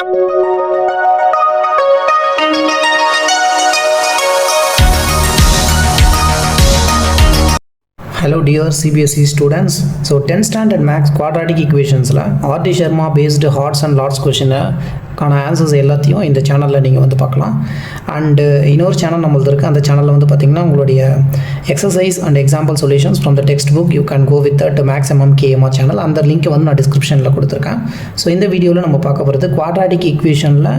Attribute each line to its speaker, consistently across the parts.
Speaker 1: Hello dear CBSE students. So 10th standard maths quadratic equations la R.D. Sharma based hearts and lots question கான answers எல்லாத்தையும் இந்த சேனலில் நீங்கள் வந்து பார்க்கலாம். அண்டு இன்னொரு சேனல் நம்மளது இருக்குது. அந்த சேனலில் வந்து பார்த்திங்கன்னா உங்களுடைய exercise and example solutions from the textbook you can go with that maximum கேஎம்ஆ சேனல். அந்த லிங்க்கை வந்து நான் டிஸ்கிரிப்ஷனில் கொடுத்துருக்கேன். ஸோ இந்த வீடியோவில் நம்ம பார்க்க போகிறது குவாட்ராட்டிக் ஈக்குவேஷனில்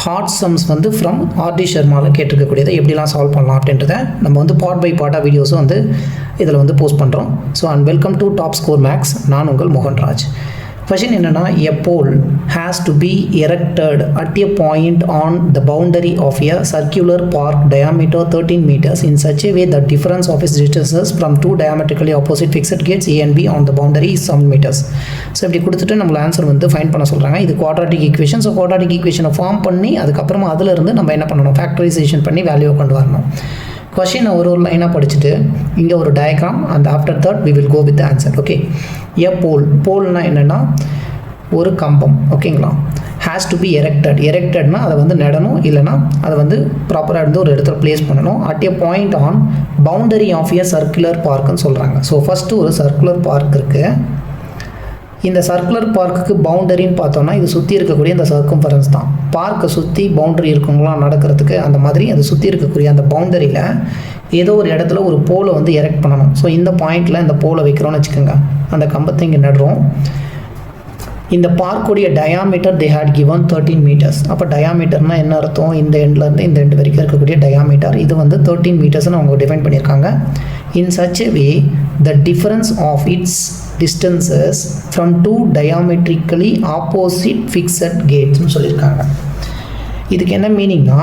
Speaker 1: ஹார்ட் சம்ஸ் வந்து ஃப்ரம் R.D. ஷர்மாவில் கேட்டிருக்கக்கூடியதை எப்படிலாம் சால்வ் பண்ணலாம் அப்படின்றத நம்ம வந்து பார்ட் பை பார்ட்டாக வீடியோஸும் வந்து இதில் வந்து போஸ்ட் பண்ணுறோம். So and welcome to Top Score Maths. நான் உங்கள் மோகன்ராஜ். கொஷின் என்னென்னா, a pole has to be erected at a point on the boundary of a circular park diameter 13 meters in such a way that difference of its distances from two diametrically opposite fixed gates A and B on the boundary is 7 meters. So இப்படி கொடுத்துட்டு நம்மள answer வந்து find பண்ண சொல்கிறாங்க. இது quadratic equation. So quadratic ஈக்குவேஷனை form பண்ணி அதுக்கப்புறமா அதிலிருந்து நம்ம என்ன பண்ணணும், ஃபேக்டரைசேஷன் பண்ணி வேல்யூவை கொண்டு வரணும். கொஷினை ஒரு லைனாக படிச்சுட்டு இங்கே ஒரு diagram and after that we will go with answer. Okay, a போல்னால் என்னென்னா ஒரு கம்பம். ஓகேங்களா, ஹேஸ் டு பி எரெக்டட்னா அதை வந்து நடணும், இல்லைனா அதை வந்து ப்ராப்பராக இருந்து ஒரு இடத்துல பிளேஸ் பண்ணணும். At a point on boundary of a circular பார்க்குன்னு சொல்கிறாங்க. ஸோ ஃபஸ்ட்டு ஒரு சர்க்குலர் பார்க் இருக்குது. இந்த சர்க்குலர் பார்க்குக்கு பவுண்டரின்னு பார்த்தோன்னா இது சுற்றி இருக்கக்கூடிய அந்த சர்க்கம்ஃபரன்ஸ் தான். பார்க்கை சுற்றி பவுண்டரி இருக்குங்களாம் நடக்கிறதுக்கு, அந்த மாதிரி அது சுற்றி இருக்கக்கூடிய அந்த பவுண்டரியில் ஏதோ ஒரு இடத்துல ஒரு போலை வந்து எரெக்ட் பண்ணணும். ஸோ இந்த பாயிண்டில் இந்த போலை வைக்கிறோன்னு வச்சுக்கோங்க. அந்த கம்பத்தை இங்கே நடுறோம். இந்த பார்க்குடைய diameter they had given 13 metres. அப்போ டயாமீட்டர்னால் என்ன அர்த்தம், இந்த எண்ட்லேருந்து இந்த எண்டு வரைக்கும் இருக்கக்கூடிய டயாமீட்டர் இது வந்து 13 மீட்டர்ஸ்னு அவங்க டிஃபைன் பண்ணியிருக்காங்க. In such a way the difference of its distances from two diametrically opposite fixed gates னு சொல்லியிருக்காங்க. இதுக்கு என்ன மீனிங்னா,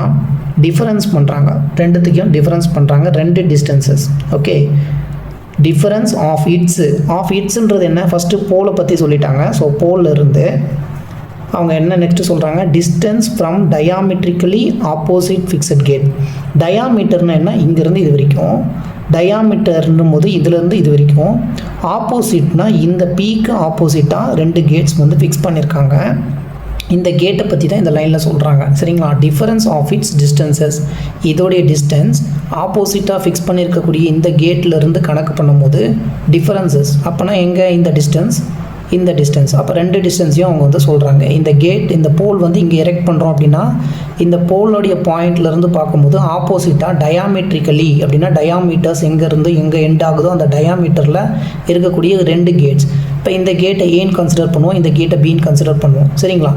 Speaker 1: டிஃபரன்ஸ் பண்ணுறாங்க, ரெண்டுத்துக்கும் டிஃபரன்ஸ் பண்ணுறாங்க, ரெண்டு டிஸ்டன்சஸ். ஓகே, டிஃபரன்ஸ் ஆஃப் இட்ஸ்ன்றது என்ன, ஃபஸ்ட்டு போலை பற்றி சொல்லிட்டாங்க. ஸோ போலில் இருந்து அவங்க என்ன நெக்ஸ்ட்டு சொல்கிறாங்க, distance from diametrically opposite fixed gate. டயாமீட்டர்னு என்ன, இங்கேருந்து இது வரைக்கும். டயாமீட்டர்னும் போது இதுலேருந்து இது வரைக்கும். ஆப்போசிட்னா இந்த பீக்கு ஆப்போசிட்டாக ரெண்டு கேட்ஸ் வந்து ஃபிக்ஸ் பண்ணியிருக்காங்க. இந்த கேட்டை பற்றி தான் இந்த லைனில் சொல்கிறாங்க. சரிங்களா, டிஃபரன்ஸ் ஆஃப் இட்ஸ் டிஸ்டன்சஸ், இதோடைய டிஸ்டன்ஸ் ஆப்போசிட்டாக ஃபிக்ஸ் பண்ணியிருக்கக்கூடிய இந்த கேட்லேருந்து கணக்கு பண்ணும்போது டிஃபரன்சஸ். அப்போனா எங்கே இந்த டிஸ்டன்ஸ், அப்போ ரெண்டு டிஸ்டன்ஸையும் அவங்க வந்து சொல்கிறாங்க. இந்த கேட், இந்த போல் வந்து இங்கே எரெக்ட் பண்ணுறோம் அப்படின்னா இந்த போலோடைய பாயிண்ட்லேருந்து பார்க்கும்போது ஆப்போசிட்டாக டயாமெட்ரிக்கலி அப்படின்னா டயாமீட்டர்ஸ் எங்கேருந்து எங்கே எண்ட் ஆகுதோ அந்த டயாமீட்டரில் இருக்கக்கூடிய ரெண்டு கேட்ஸ். இப்போ இந்த கேட்டை ஏன்னு கன்சிடர் பண்ணுவோம், இந்த கேட்டை பின்னு கன்சிடர் பண்ணுவோம். சரிங்களா,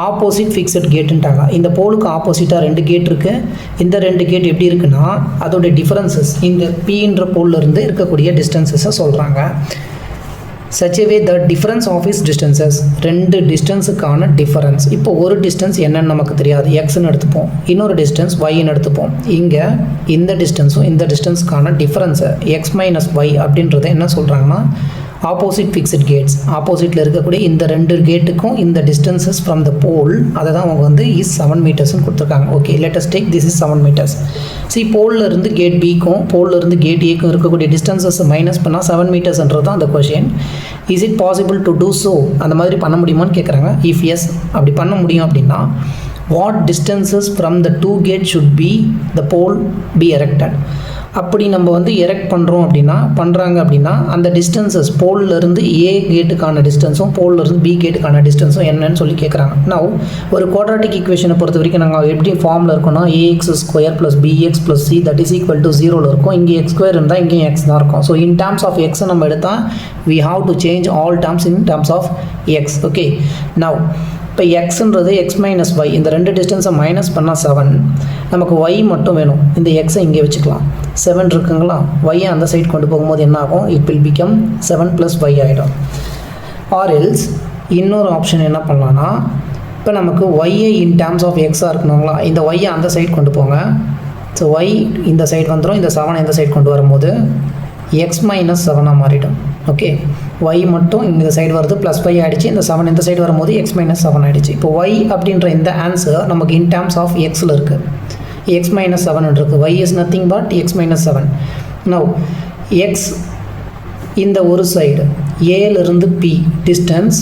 Speaker 1: ஆப்போசிட் ஃபிக்ஸட் கேட்டுன்ட்டாங்க. இந்த போலுக்கு ஆப்போசிட்டாக ரெண்டு கேட் இருக்குது. இந்த ரெண்டு கேட் எப்படி இருக்குன்னா அதோடைய டிஃபரன்சஸ் இந்த பின்ற போல்லேருந்து இருக்கக்கூடிய டிஸ்டன்சஸை சொல்கிறாங்க. such a way the difference of its distances, ரெண்டு டிஸ்டன்ஸுக்கான டிஃபரன்ஸ். இப்போ ஒரு டிஸ்டன்ஸ் என்னன்னு நமக்கு தெரியாது, எக்ஸ்ன்னு எடுத்துப்போம். இன்னொரு டிஸ்டன்ஸ் ஒய்ன்னு எடுத்துப்போம். இங்கே இந்த டிஸ்டன்ஸும் இந்த டிஸ்டன்ஸுக்கான டிஃபரன்ஸை எக்ஸ் மைனஸ் ஒய் அப்படின்றத என்ன சொல்கிறாங்கன்னா ஆப்போசிட் ஃபிக்ஸட் கேட்ஸ். ஆப்போசிட்டில் இருக்கக்கூடிய இந்த ரெண்டு கேட்டுக்கும் இந்த டிஸ்டன்சஸ் ஃப்ரம் த போல் அதை தான் அவங்க வந்து இஸ் 7 மீட்டர்ஸ்னு கொடுத்துருக்காங்க. Okay, let us take this is 7 metres. போலில் இருந்து கேட் பிக்கும் போலில் இருந்து கேட் ஏக்கும் இருக்கக்கூடிய டிஸ்டன்சஸ் மைனஸ் பண்ணால் 7 மீட்டர்ஸ்ன்றது தான் அந்த question. Is it possible to do so, அந்த மாதிரி பண்ண முடியுமான்னு கேட்குறாங்க. இஃப் எஸ் அப்படி பண்ண முடியும் அப்படின்னா what distances from the two gate should be the pole be erected. அப்படி நம்ம வந்து எரெக்ட் பண்ணுறாங்க அப்படின்னா அந்த டிஸ்டன்சஸ் போல்லேருந்து ஏ கேட்டுக்கான டிஸ்டன்ஸும் போல்லேருந்து பி கேட்டுக்கான டிஸ்டன்ஸும் என்னன்னு சொல்லி கேட்குறாங்க. நான் ஒரு குவாட்ராட்டிக் ஈக்குவேஷனை பொறுத்த வரைக்கும் நாங்கள் எப்படி ஃபார்மில் இருக்கோம்னா ax square plus bx plus c that is equal to 0ல் இருக்கும். இங்கே எக்ஸ் ஸ்கொயர் இருந்தால் இங்கேயும் எக்ஸ் தான் இருக்கும். ஸோ இன் டேர்ம்ஸ் ஆஃப் எக்ஸை நம்ம எடுத்தால் we have to change all terms in terms of X. Okay, now இப்போ எக்ஸுன்றது எக்ஸ் மைனஸ் ஒய், இந்த ரெண்டு டிஸ்டன்ஸை மைனஸ் பண்ணால் 7, நமக்கு ஒய் மட்டும் வேணும். இந்த எக்ஸை இங்கே வச்சுக்கலாம். 7 இருக்குங்களா, ஒய்யை அந்த சைட் கொண்டு போகும்போது என்ன ஆகும், இட் வில் பிகம் 7 + y ஆகிடும். ஆர் எல்ஸ் இன்னொரு ஆப்ஷன் என்ன பண்ணலான்னா, இப்போ நமக்கு ஒய்யை இன் டேர்ம்ஸ் ஆஃப் எக்ஸாக இருக்கணுங்களா, இந்த ஒய்யை அந்த சைட் கொண்டு போங்க. ஸோ ஒய் இந்த சைட் வந்துடும், இந்த 7 இந்த சைட் கொண்டு வரும்போது எக்ஸ் மைனஸ் 7ஆக மாறிடும். ஓகே, ஒய் மட்டும் இந்த சைடு வருது ப்ளஸ் 5 ஆகிடுச்சு, இந்த 7 இந்த சைடு வரும்போது எக்ஸ் மைனஸ் 7 ஆகிடுச்சு. இப்போ ஒய் அப்படின்ற இந்த ஆன்சர் நமக்கு இன் டேர்ம்ஸ் ஆஃப் எக்ஸில் இருக்குது. எக்ஸ் மைனஸ் 7 இருக்குது. Y is nothing but X minus 7. Now X இந்த ஒரு சைடு ஏலேருந்து பி டிஸ்டன்ஸ்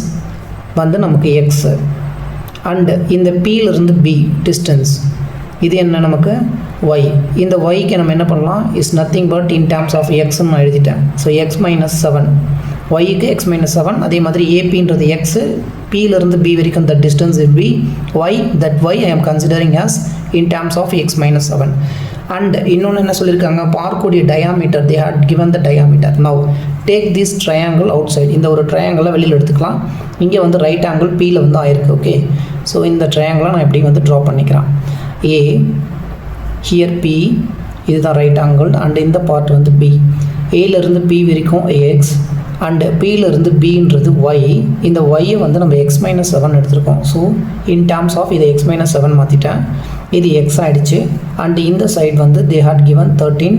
Speaker 1: வந்து நமக்கு எக்ஸு. அண்ட் இந்த Pயிலிருந்து B டிஸ்டன்ஸ் இது என்ன நமக்கு y. இந்த yக்கு நம்ம என்ன பண்ணலாம் is nothing but in terms of எக்ஸ்ன்னு நான் எழுதிட்டேன். ஸோ எக்ஸ் மைனஸ் 7 yக்கு x மைனஸ் 7. அதே மாதிரி ஏபின்றது எக்ஸு, Pயிலிருந்து B வரைக்கும் the distance will be y. that y I am considering as in terms of x minus 7. And இன்னொன்று என்ன சொல்லியிருக்காங்க, பார்க்கக்கூடிய diameter they had given the diameter. now take this triangle outside. இந்த ஒரு ட்ரையாங்கிளை வெளியில் எடுத்துக்கலாம். இங்கே வந்து ரைட் ஆங்கிள் Pயில் வந்து ஆயிருக்கு. ஓகே, ஸோ இந்த ட்ரையாங்கிளை நான் எப்படி வந்து ட்ரா பண்ணிக்கிறேன். A ஹியர் P இதுதான் ரைட் ஆங்கிள் அண்ட் இந்த பார்ட் வந்து B. ஏலேருந்து P வரைக்கும் x அண்டு Pயிலிருந்து Bன்றது y. இந்த yயை வந்து நம்ம x மைனஸ் 7 எடுத்திருக்கோம். ஸோ இன் டேர்ம்ஸ் ஆஃப் இதை x மைனஸ் 7 மாற்றிட்டேன். இது x ஆகிடுச்சு. அண்டு இந்த சைட் வந்து they had given 13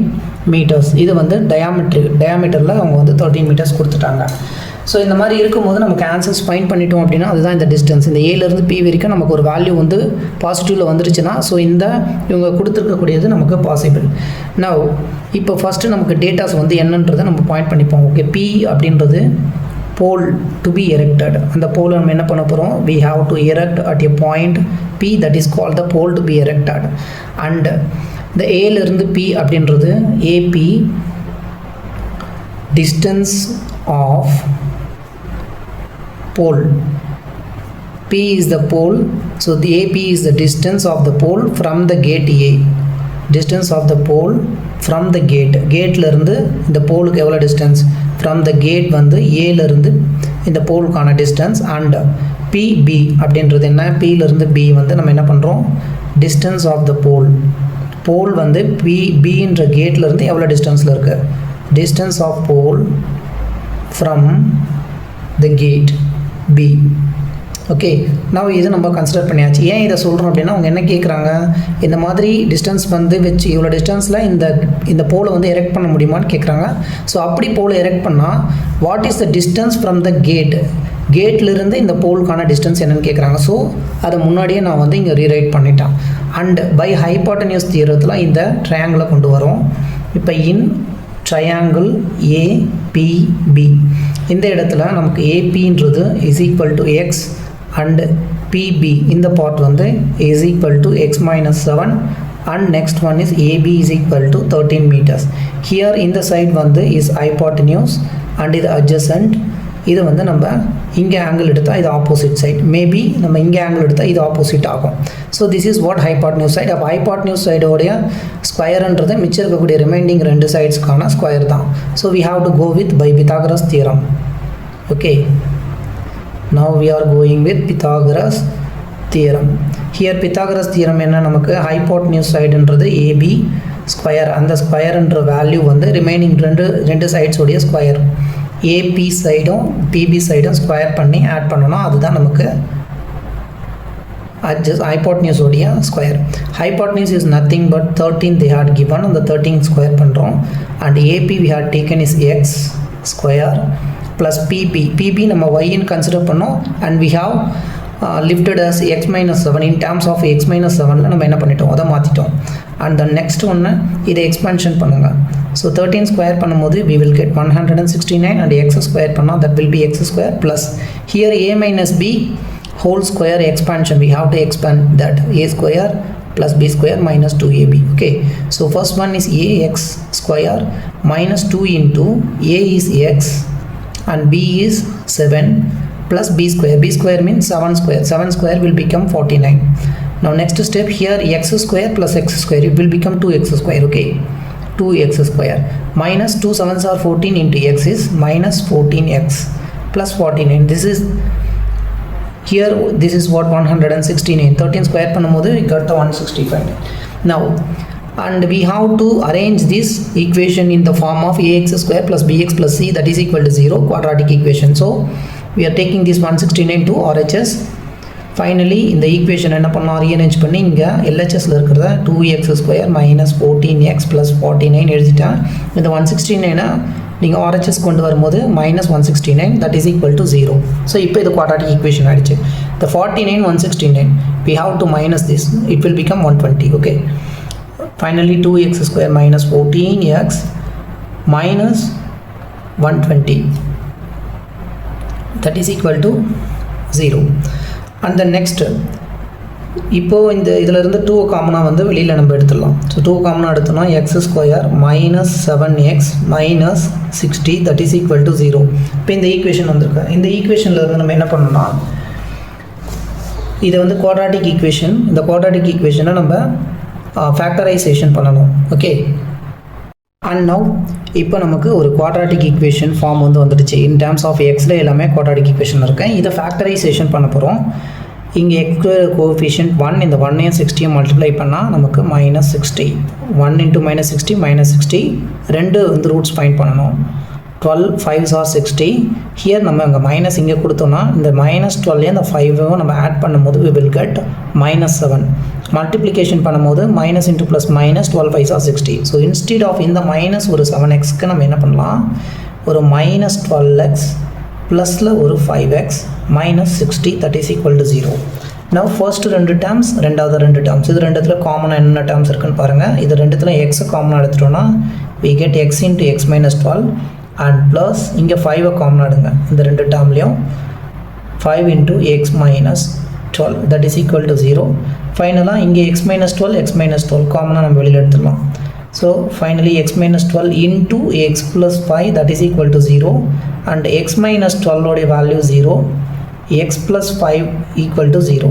Speaker 1: meters. இது வந்து டயாமீட்டரில் அவங்க வந்து 13 meters கொடுத்துட்டாங்க. ஸோ இந்த மாதிரி இருக்கும்போது நமக்கு ஆன்சர்ஸ் ஃபைண்ட் பண்ணிட்டோம் அப்படின்னா அதுதான் இந்த டிஸ்டன்ஸ். இந்த ஏலேருந்து P வரைக்கும் நமக்கு ஒரு வேல்யூ வந்து பாசிட்டிவில் வந்துருச்சுன்னா ஸோ இந்த இவங்க கொடுத்துருக்கக்கூடியது நமக்கு பாசிபிள். நவ் இப்போ ஃபஸ்ட்டு நமக்கு டேட்டாஸ் வந்து என்னன்றதை நம்ம பாயிண்ட் பண்ணிப்போம். ஓகே, P அப்படின்றது போல் டு பி எரெக்டட். அந்த போலை நம்ம என்ன பண்ண போகிறோம், we have to erect at a point P that is called the pole to be erected. And இந்த ஏலேருந்து P அப்படின்றது AP distance of pole. P is the pole, so the AP is the distance of the pole from the gate A. Distance of the pole from the gate. Gateல இருந்து இந்த போலுக்கு எவ்வளோ distance, from the gate வந்து ஏலேருந்து இந்த போலுக்கான distance. And PB அப்படின்றது என்ன, Pயிலிருந்து B வந்து நம்ம என்ன பண்ணுறோம், டிஸ்டன்ஸ் ஆஃப் த போல். போல் வந்து Bன்ற கேட்லேருந்து எவ்வளோ டிஸ்டன்ஸில் இருக்குது, distance of pole from the gate B. Okay, நான் இது நம்ம கன்சிடர் பண்ணியாச்சு. ஏன் இதை சொல்கிறோம் அப்படின்னா அவங்க என்ன கேட்குறாங்க, இந்த மாதிரி டிஸ்டன்ஸ் வந்து வச்சு இவ்வளோ டிஸ்டன்ஸில் இந்த போலை வந்து எரெக்ட் பண்ண முடியுமான்னு கேட்குறாங்க. ஸோ அப்படி போலை எரெக்ட் பண்ணால் what is the distance from the gate, கேட்லேருந்து இந்த போலுக்கான டிஸ்டன்ஸ் என்னென்னு கேட்குறாங்க. ஸோ அதை முன்னாடியே நான் வந்து இங்கே ரீரைட் பண்ணிட்டேன். அண்ட் பை ஹைபாட்டனியூஸ் தியரத்தில் இந்த ட்ரையாங்கிளை கொண்டு வரோம். இப்போ இன் ட்ரையாங்கிள் APB இந்த இடத்துல நமக்கு APன்றது is equal to x and PB இந்த பார்ட் வந்து is equal to x minus 7 and next one is AB is equal to 13 meters. Here இந்த side வந்து is hypotenuse and இது adjacent. இது வந்து நம்ம இங்கே ஆங்கிள் எடுத்தால் இது ஆப்போசிட் சைட், மேபி நம்ம இங்கே ஆங்கிள் எடுத்தால் இது ஆப்போசிட் ஆகும். So this is what hypotenuse side. அப்போ ஹைபாட்னியூஸ் சைடோடைய ஸ்கொயர்ன்றது மிச்சம் இருக்கக்கூடிய ரிமைனிங் ரெண்டு சைட்ஸ்க்கான ஸ்கொயர் தான். So we have to go with by Pythagoras theorem. Okay, now we are going with Pythagoras theorem. Here Pythagoras theorem என்ன, நமக்கு hypotenuse sideன்றது AB ஸ்கொயர், அந்த ஸ்கொயர்ன்ற வேல்யூ வந்து ரிமைனிங் ரெண்டு சைட்ஸ் உடைய ஸ்கொயர், AP சைடும் PB சைடும் ஸ்கொயர் பண்ணி ஆட் பண்ணோம்னா அதுதான் நமக்கு hypotenuse உடைய square. hypotenuse is nothing but 13 they had given, அந்த 13 ஸ்கொயர் பண்ணுறோம். and AP we had taken is x square plus PB நம்ம yன்னு கன்சிடர் பண்ணோம். and we have lifted as x minus 7 in terms of x minus 7ல நம்ம என்ன பண்ணிட்டோம், அதை மாற்றிட்டோம். and the next ஒன்று இதை எக்ஸ்பென்ஷன் பண்ணுங்க. so 13 ஸ்கொயர் பண்ணும்போது we will get 169 and x square பண்ணால் that will be x square plus here a minus b whole square expansion, we have to expand that, a square plus b square minus 2ab. okay, so first one is ax square minus 2 into a is x and b is 7 plus b square. B square means 7 square. 7 square will become 49. Now next step here, x square plus x square, it will become 2x square. Okay, 2x square minus 2 7s are 14 into x is minus 14x plus 49. This is here, this is what 169. 13 square பண்ணும்போது we got the 165. Now and we have to arrange this equation in the form of ax square plus bx plus c that is equal to 0, quadratic equation. So we are taking this 169 to RHS. Finally இந்த equation என்ன பண்ணோம், rearrange பண்ணி இங்கே LHSல இருக்கிறத 2x square minus 14x plus 49 எழுதிட்டேன். இந்த 169 நீங்கள் RHS கொண்டு வரும்போது minus 169 that is equal to 0. So இப்போ இது quadratic equation ஆகிடுச்சு. the 49 169 we have to minus this, it will become 120. okay, finally 2x square minus 14x minus 120 that is equal to 0. and the next இப்போது இதில் இருந்து 2 காமனாக வந்து வெளியில் நம்ம எடுத்துடலாம். ஸோ 2 காமனாக எடுத்தோம்னா X square minus 7x minus 60 that is equal to 0. இப்போ இந்த ஈக்குவேஷன் வந்திருக்கு. இந்த ஈக்குவேஷனில் இருந்து நம்ம என்ன பண்ணணும்னா இதை வந்து குவாட்ராட்டிக் ஈக்குவேஷன், இந்த குவாட்ராட்டிக் ஈக்குவேஷனை நம்ம ஃபேக்டரைசேஷன் பண்ணணும். ஓகே, அண்ட் நவ் இப்போ நமக்கு ஒரு குவாட்ராட்டிக் ஈக்குவேஷன் ஃபார்ம் வந்து வந்துடுச்சு. இன் டேர்ம்ஸ் ஆஃப் எக்ஸில் எல்லாமே குவாட்ராட்டிக் ஈக்குவேஷன் இருக்குது. இதை ஃபேக்டரைசேஷன் பண்ண போகிறோம். இங்கே எக்ஸ் கோஎஃபிஷியன்ட் 1, இந்த 1ஐயும் 60ஐயும் மல்டிப்ளை பண்ணால் நமக்கு மைனஸ் 60. 1 இன்ட்டு மைனஸ் 60 மைனஸ் 60, ரெண்டு வந்து ரூட்ஸ் ஃபைண்ட் பண்ணணும். 12 5s are 60. ஹியர் நம்ம இங்கே மைனஸ் இங்கே கொடுத்தோன்னா இந்த மைனஸ் 12 இந்த 5 நம்ம ஆட் பண்ணும்போது we will get minus 7. Multiplication பண்ணும்போது minus into plus minus 12 5s are 60. So instead of இந்த மைனஸ் ஒரு 7xக்கு நம்ம என்ன பண்ணலாம், ஒரு மைனஸ் 12x ப்ளஸில் ஒரு 5x minus 60 that is equal to 0. Now first ரெண்டு டேர்ம்ஸ், ரெண்டாவது ரெண்டு டேர்ம்ஸ், இது ரெண்டுத்தில் காமனாக என்னென்ன டேர்ம்ஸ் இருக்குன்னு பாருங்கள். இது ரெண்டுத்தில் எக்ஸ் காமனாக எடுத்துட்டோன்னா we get x into x minus 12 and plus இங்கே 5 காமனாக எடுங்க. இந்த ரெண்டு டேர்ம்லேயும் 5 into x minus 12 that is equal to 0. ஃபைனலாக இங்கே x minus 12 காமனாக நம்ம வெளியில் எடுத்துடலாம். So finally x minus 12 into x plus 5 that is equal to 0 and x minus 12 உடைய value 0, x plus 5 equal to 0.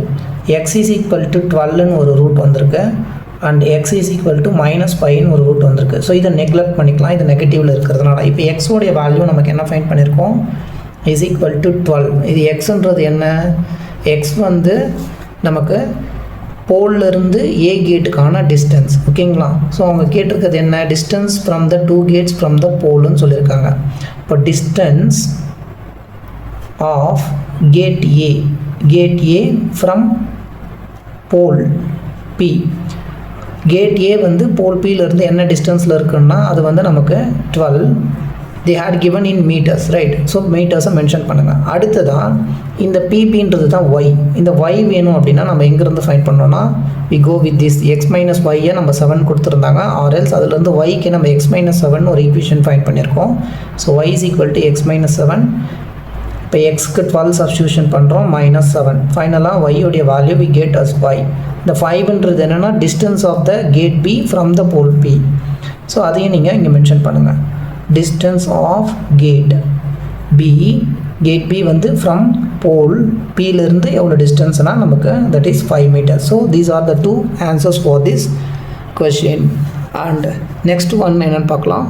Speaker 1: x is equal to 12ன்னு ஒரு root வந்திருக்கு and x is equal to minus 5ன்னு ஒரு root வந்திருக்கு. So இதை neglect பண்ணிக்கலாம், இது நெகட்டிவில் இருக்கிறதுனால. இப்போ x உடைய வேல்யூ நமக்கு என்ன ஃபைண்ட் பண்ணியிருக்கோம், is equal to 12. இது xன்றது என்ன, x வந்து நமக்கு போல்லிருந்து ஏ கேட்டுக்கான டிஸ்டன்ஸ். ஓகேங்களா, ஸோ அவங்க கேட்டிருக்கிறது என்ன, distance from the 2 gates from the போல்னு சொல்லியிருக்காங்க. இப்போ distance of gate A from pole B. Gate A வந்து போல் பியிலேருந்து என்ன டிஸ்டன்ஸில் இருக்குன்னா அது வந்து நமக்கு 12. they had given in meters, right? So மீட்டர்ஸை மென்ஷன் பண்ணுங்கள். அடுத்ததான் இந்த பிபின்றது தான் ஒய். இந்த ஒய் வேணும் அப்படின்னா நம்ம எங்கேருந்து ஃபைண்ட் பண்ணோன்னா we go with this x minus y நம்ம 7 கொடுத்துருந்தாங்க, ஆர் எல்ஸ் அதுலேருந்து ஒய்க்கு நம்ம x minus 7 ஒரு ஈக்குவேஷன் ஃபைண்ட் பண்ணியிருக்கோம். So y is equal to x minus 7. இப்போ எக்ஸ்க்கு 12 சப்ஸ்டியூஷன் பண்ணுறோம், மைனஸ் 7. ஃபைனலாக y உடைய value we get as y. இந்த 5ன்றது என்னென்னா distance of the gate B from the pole B. ஸோ அதையும் நீங்கள் இங்கே மென்ஷன் பண்ணுங்கள். distance of gate B வந்து from pole P லிருந்து எவ்வளோ டிஸ்டன்ஸ்னால் நமக்கு that is 5 meters. So these are the two answers for this question. And next one என்னன்னு பார்க்கலாம்.